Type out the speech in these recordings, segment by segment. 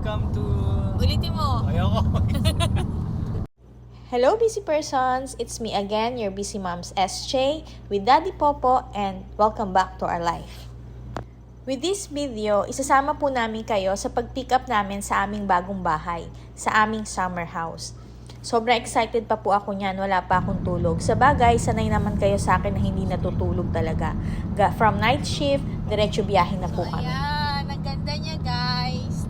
welcome to... Ulitin mo. Ayoko. Hello busy persons, it's me again, your busy moms SJ with Daddy Popo, and welcome back to our life. With this video, isasama po namin kayo sa pag-pick up namin sa aming bagong bahay, sa aming summer house. Sobrang excited pa po ako niyan, wala pa akong tulog. Sa bagay, sanay naman kayo sa akin na hindi natutulog talaga. From night shift, diretso biyahe na po kami. Ayan, ang ganda niya guys.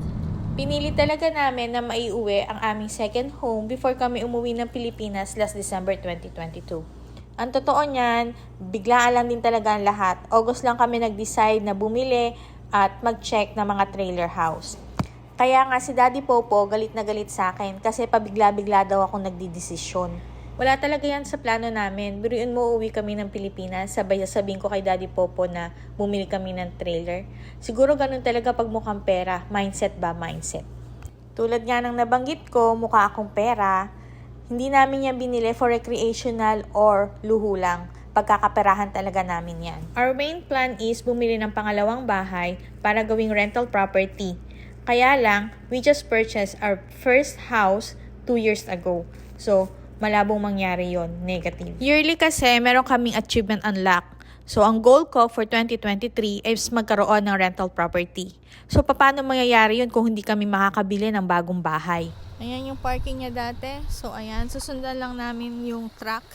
Pinili talaga namin na maiuwi ang aming second home before kami umuwi ng Pilipinas last December 2022. Ang totoo niyan, biglaan lang din talaga ang lahat. August lang kami nag-decide na bumili at mag-check ng mga trailer house. Kaya nga si Daddy Popo galit na galit sa akin kasi pabigla-bigla daw ako nagdidesisyon. Wala talaga yan sa plano namin. Biruin mo uwi kami ng Pilipinas, sabay sasabihin ko kay Daddy Popo na bumili kami ng trailer. Siguro ganun talaga pag mukhang pera, mindset ba mindset. Tulad nga ng nabanggit ko, mukha akong pera, hindi namin yan binili for recreational or luho lang. Pagkakaperahan talaga namin yan. Our main plan is bumili ng pangalawang bahay para gawing rental property. Kaya lang, we just purchased our first house 2 years ago. So, malabong mangyari yon, negative. Yearly kasi, meron kaming achievement unlock. So, ang goal ko for 2023 is magkaroon ng rental property. So, paano mangyayari yun kung hindi kami makakabili ng bagong bahay? Ayan yung parking niya dati. So, ayan, susundan lang namin yung truck.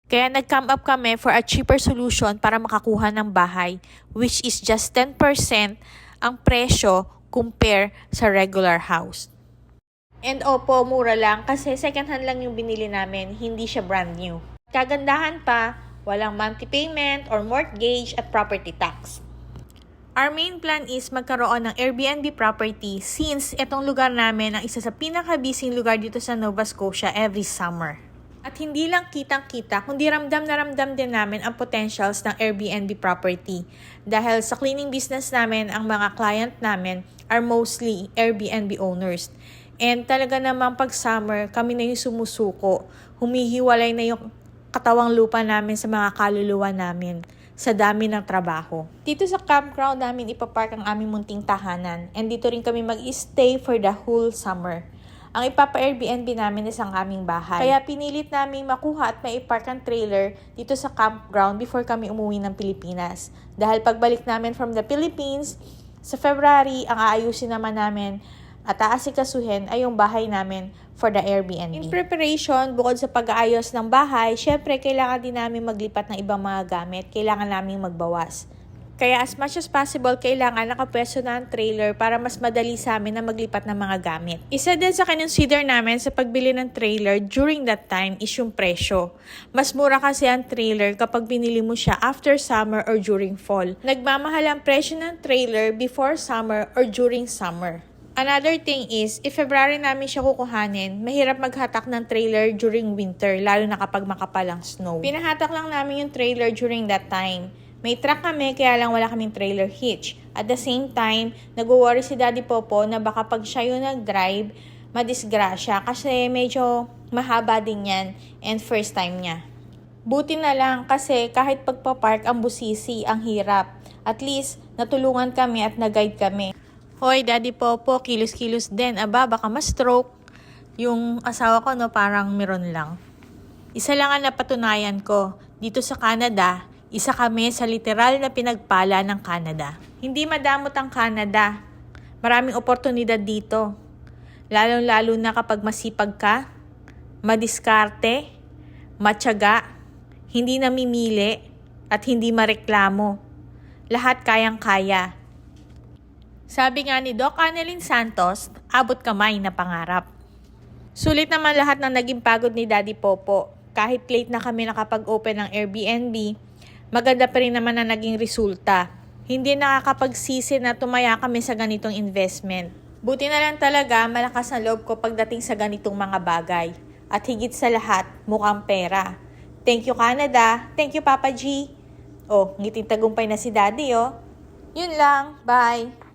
Kaya nag-come up kami for a cheaper solution para makakuha ng bahay, which is just 10% ang presyo compare sa regular house. And opo, mura lang kasi second hand lang yung binili namin, hindi siya brand new. Kagandahan pa, walang monthly payment or mortgage at property tax. Our main plan is magkaroon ng Airbnb property since itong lugar namin ang isa sa pinaka-busy lugar dito sa Nova Scotia every summer. At hindi lang kitang-kita, kundi ramdam na ramdam din namin ang potentials ng Airbnb property. Dahil sa cleaning business namin, ang mga client namin are mostly Airbnb owners. And talaga naman pag summer, kami na yung sumusuko. Humihiwalay na yung katawang lupa namin sa mga kaluluwa namin sa dami ng trabaho. Dito sa campground namin ipapark ang aming munting tahanan. And dito rin kami mag-stay for the whole summer. Ang ipapa-Airbnb namin is ang aming bahay. Kaya pinilit namin makuha at maipark ang trailer dito sa campground before kami umuwi ng Pilipinas. Dahil pagbalik namin from the Philippines, sa February, ang aayusin naman namin at aasikasuhin ay yung bahay namin for the Airbnb. In preparation, bukod sa pag-aayos ng bahay, syempre kailangan din namin maglipat ng ibang mga gamit. Kailangan namin magbawas. Kaya as much as possible, kailangan nakapwesto na ang trailer para mas madali sa amin na maglipat ng mga gamit. Isa din sa kinonsider namin sa pagbili ng trailer during that time is yung presyo. Mas mura kasi ang trailer kapag binili mo siya after summer or during fall. Nagmamahal ang presyo ng trailer before summer or during summer. Another thing is, if February namin siya kukuhanin, mahirap maghatak ng trailer during winter, lalo na kapag makapal ang snow. Pinahatak lang namin yung trailer during that time. May truck kami, kaya lang wala kaming trailer hitch. At the same time, nag-worry si Daddy Popo na baka pag siya yung nag-drive, madisgrasya kasi medyo mahaba din yan and first time niya. Buti na lang kasi kahit pagpapark ang busisi, ang hirap. At least, natulungan kami at nag-guide kami. Hoy, Daddy Popo, kilos-kilos din. Aba, baka ma-stroke. Yung asawa ko, no, parang meron lang. Isa lang ang napatunayan ko. Dito sa Canada, isa kami sa literal na pinagpala ng Canada. Hindi madamot ang Canada. Maraming oportunidad dito. Lalong-lalo na kapag masipag ka, madiskarte, matyaga, hindi namimili, at hindi mareklamo. Lahat kayang-kaya. Sabi nga ni Doc Annalyn Santos, abot kamay na pangarap. Sulit naman lahat ng naging pagod ni Daddy Popo. Kahit late na kami nakapag-open ng Airbnb, maganda pa rin naman ang naging resulta. Hindi nakakapagsisi na tumaya kami sa ganitong investment. Buti na lang talaga malakas ang loob ko pagdating sa ganitong mga bagay. At higit sa lahat, mukhang pera. Thank you Canada. Thank you Papa G. Oh, ngiting tagumpay na si Daddy oh. Yun lang. Bye.